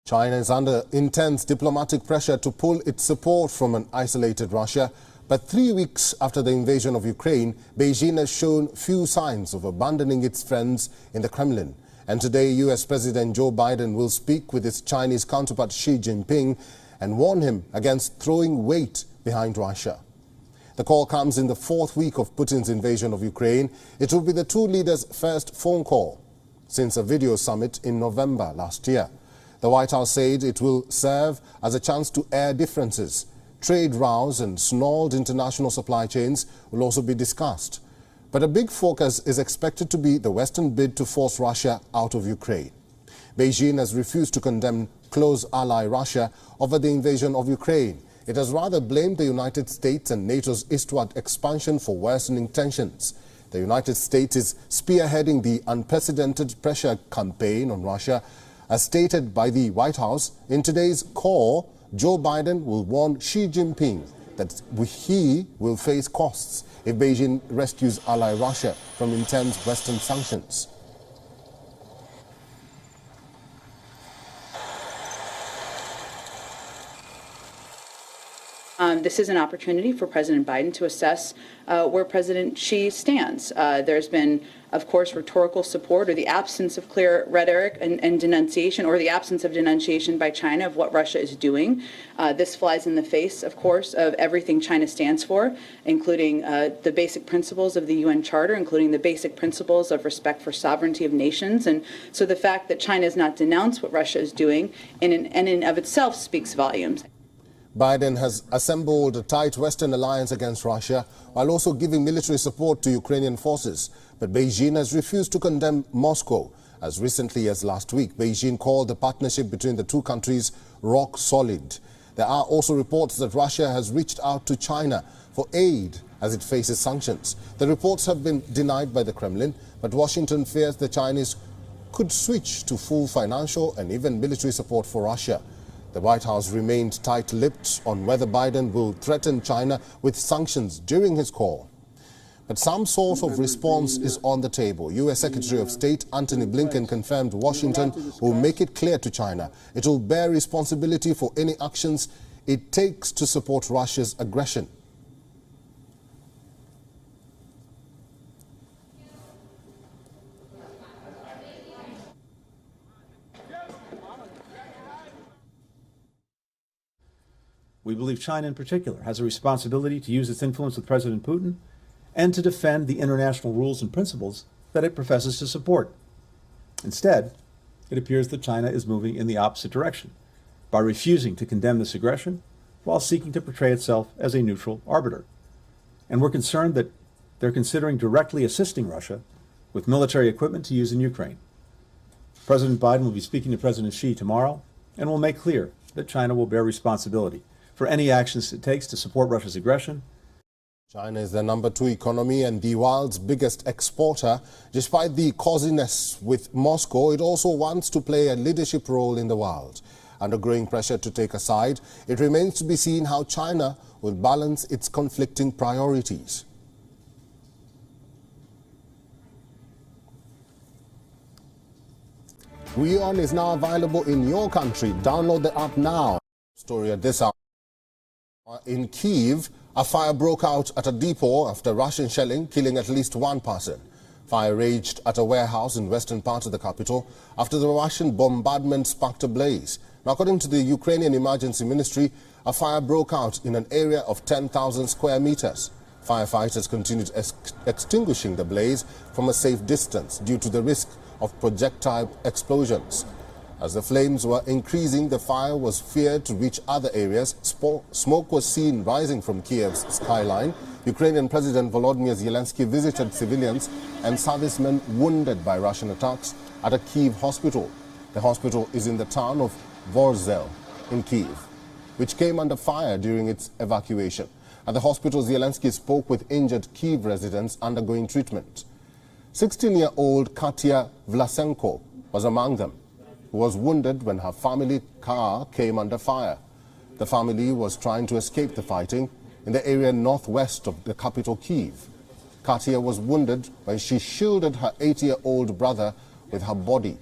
China is under intense diplomatic pressure to pull its support from an isolated Russia. But 3 weeks after the invasion of Ukraine, Beijing has shown few signs of abandoning its friends in the Kremlin. And today, U.S. President Joe Biden will speak with his Chinese counterpart Xi Jinping and warn him against throwing weight behind Russia. The call comes in the 4th week of Putin's invasion of Ukraine. It will be the two leaders' first phone call since a video summit in November last year. The White House said it will serve as a chance to air differences. Trade rows and snarled international supply chains will also be discussed. But a big focus is expected to be the Western bid to force Russia out of Ukraine. Beijing has refused to condemn close ally Russia over the invasion of Ukraine. It has rather blamed the United States and NATO's eastward expansion for worsening tensions. The United States is spearheading the unprecedented pressure campaign on Russia. As stated by the White House, in today's call, Joe Biden will warn Xi Jinping that he will face costs if Beijing rescues ally Russia from intense Western sanctions. This is an opportunity for President Biden to assess where President Xi stands. There's been, of course, rhetorical support or the absence of clear rhetoric and denunciation, or the absence of denunciation by China of what Russia is doing. This flies in the face, of course, of everything China stands for, including the basic principles of the UN Charter, including the basic principles of respect for sovereignty of nations. And so the fact that China has not denounced what Russia is doing in and of itself speaks volumes. Biden has assembled a tight Western alliance against Russia while also giving military support to Ukrainian forces. But Beijing has refused to condemn Moscow. As recently as last week, Beijing called the partnership between the two countries rock solid. There are also reports that Russia has reached out to China for aid as it faces sanctions. The reports have been denied by the Kremlin, but Washington fears the Chinese could switch to full financial and even military support for Russia. The White House remained tight-lipped on whether Biden will threaten China with sanctions during his call. But some sort of response is on the table. U.S. Secretary of State Antony Blinken confirmed Washington will make it clear to China it will bear responsibility for any actions it takes to support Russia's aggression. We believe China in particular has a responsibility to use its influence with President Putin and to defend the international rules and principles that it professes to support. Instead, it appears that China is moving in the opposite direction by refusing to condemn this aggression while seeking to portray itself as a neutral arbiter. And we're concerned that they're considering directly assisting Russia with military equipment to use in Ukraine. President Biden will be speaking to President Xi tomorrow and will make clear that China will bear responsibility for any actions it takes to support Russia's aggression. China is the #2 economy and the world's biggest exporter. Despite the coziness with Moscow, it also wants to play a leadership role in the world. Under growing pressure to take a side, it remains to be seen how China will balance its conflicting priorities. WION is now available in your country. Download the app now. Story at this hour. In Kyiv, a fire broke out at a depot after Russian shelling, killing at least one person. Fire raged at a warehouse in western part of the capital after the Russian bombardment sparked a blaze. Now, according to the Ukrainian Emergency Ministry, a fire broke out in an area of 10,000 square meters. Firefighters continued extinguishing the blaze from a safe distance due to the risk of projectile explosions. As the flames were increasing, the fire was feared to reach other areas. Smoke was seen rising from Kiev's skyline. Ukrainian President Volodymyr Zelensky visited civilians and servicemen wounded by Russian attacks at a Kyiv hospital. The hospital is in the town of Vorzel in Kyiv, which came under fire during its evacuation. At the hospital, Zelensky spoke with injured Kyiv residents undergoing treatment. 16-year-old Katya Vlasenko was among them, who was wounded when her family car came under fire. The family was trying to escape the fighting in the area northwest of the capital Kyiv. Katya was wounded when she shielded her 8-year-old brother with her body.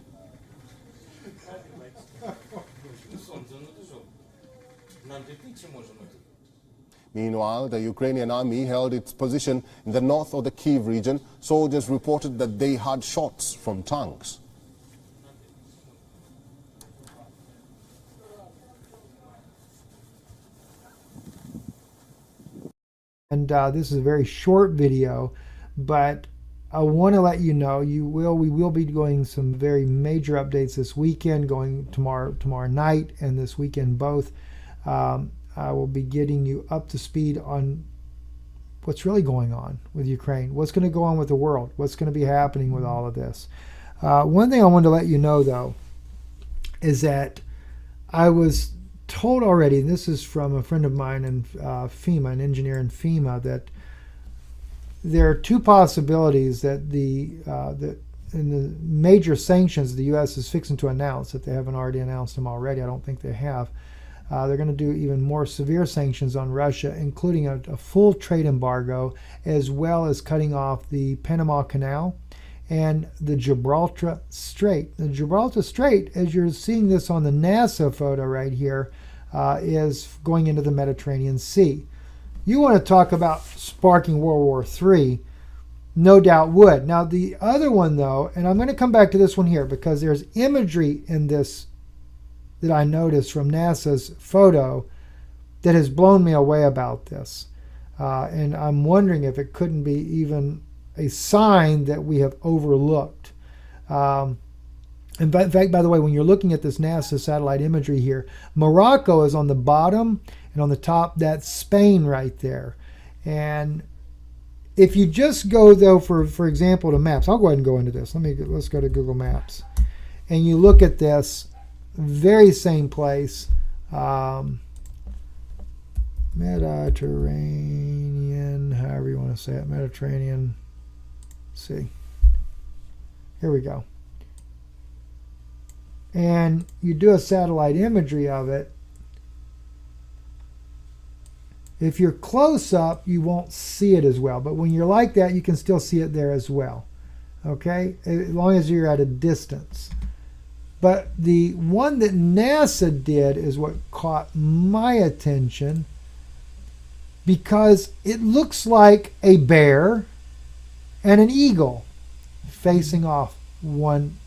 Meanwhile, the Ukrainian army held its position in the north of the Kyiv region. Soldiers reported that they had shots from tanks. And this is a very short video, but I want to let you know we will be doing some very major updates this weekend, going tomorrow night and this weekend both. I will be getting you up to speed on what's really going on with Ukraine, what's going to go on with the world, what's going to be happening with all of this. One thing I wanted to let you know, though, is that I was told already, and this is from a friend of mine in FEMA, an engineer in FEMA, that there are two possibilities that that in the major sanctions the U.S. is fixing to announce, that they haven't already announced them already. I don't think they have. They're going to do even more severe sanctions on Russia, including a full trade embargo, as well as cutting off the Panama Canal and the Gibraltar Strait. The Gibraltar Strait, as you're seeing this on the NASA photo right here, is going into the Mediterranean Sea. You want to talk about sparking World War III, no doubt would. Now the other one, though, and I'm going to come back to this one here because there's imagery in this that I noticed from NASA's photo that has blown me away about this. And I'm wondering if it couldn't be even a sign that we have overlooked. In fact, by the way, when you're looking at this NASA satellite imagery here, Morocco is on the bottom, and on the top, that's Spain right there. And if you just go, though, for example, to maps, I'll go ahead and go into this. Let's go to Google Maps. And you look at this, very same place, Mediterranean, however you want to say it, Mediterranean. Let's see. Here we go. And you do a satellite imagery of it. If you're close up, you won't see it as well. But when you're like that, you can still see it there as well. Okay? As long as you're at a distance. But the one that NASA did is what caught my attention, because it looks like a bear and an eagle facing off one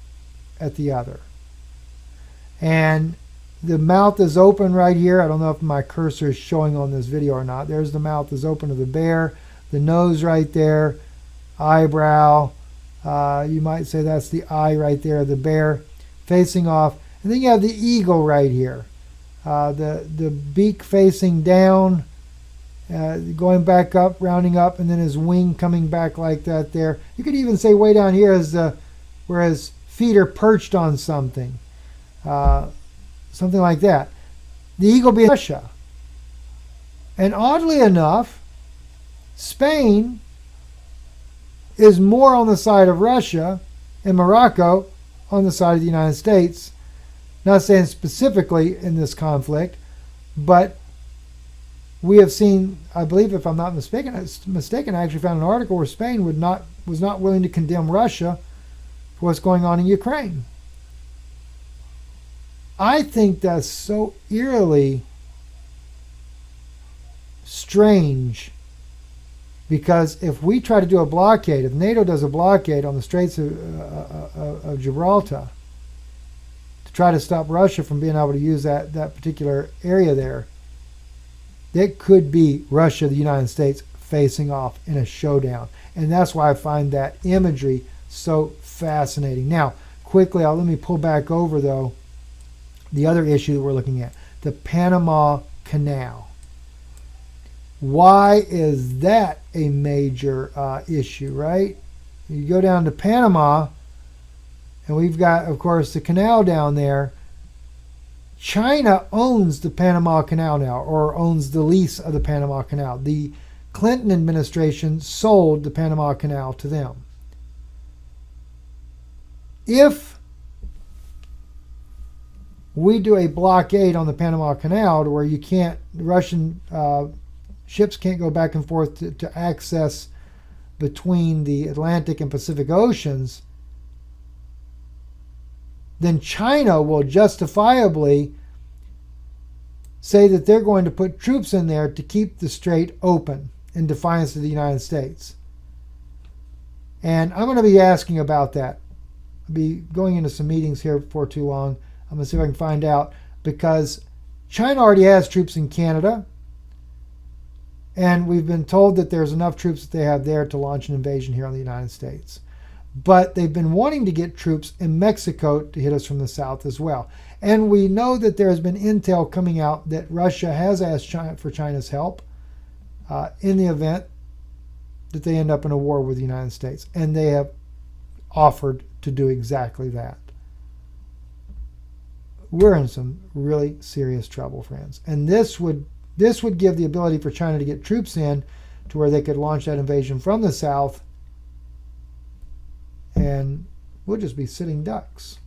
at the other. And the mouth is open right here. I don't know if my cursor is showing on this video or not. There's the mouth is open of the bear, the nose right there, eyebrow. You might say that's the eye right there of the bear facing off. And then you have the eagle right here. The beak facing down, going back up, rounding up, and then his wing coming back like that there. You could even say way down here is where his feet are perched on something. Something like that. The eagle being Russia. And oddly enough, Spain is more on the side of Russia and Morocco on the side of the United States. Not saying specifically in this conflict, but we have seen, I believe if I'm not mistaken, I actually found an article where Spain was not willing to condemn Russia for what's going on in Ukraine. I think that's so eerily strange, because if we try to do a blockade, if NATO does a blockade on the Straits of Gibraltar to try to stop Russia from being able to use that particular area there, it could be Russia, the United States, facing off in a showdown. And that's why I find that imagery so fascinating. Now, quickly, let me pull back over, though, the other issue that we're looking at, the Panama Canal. Why is that a major issue, right? You go down to Panama, and we've got, of course, the canal down there. China owns the Panama Canal now, or owns the lease of the Panama Canal. The Clinton administration sold the Panama Canal to them. If we do a blockade on the Panama Canal to where you can't, Russian ships can't go back and forth to access between the Atlantic and Pacific Oceans, then China will justifiably say that they're going to put troops in there to keep the strait open in defiance of the United States. And I'm going to be asking about that. I'll be going into some meetings here before too long. I'm going to see if I can find out, because China already has troops in Canada, and we've been told that there's enough troops that they have there to launch an invasion here on the United States. But they've been wanting to get troops in Mexico to hit us from the south as well. And we know that there has been intel coming out that Russia has asked China for China's help in the event that they end up in a war with the United States. And they have offered to do exactly that. We're in some really serious trouble, friends. And this would give the ability for China to get troops in to where they could launch that invasion from the south, and we'll just be sitting ducks.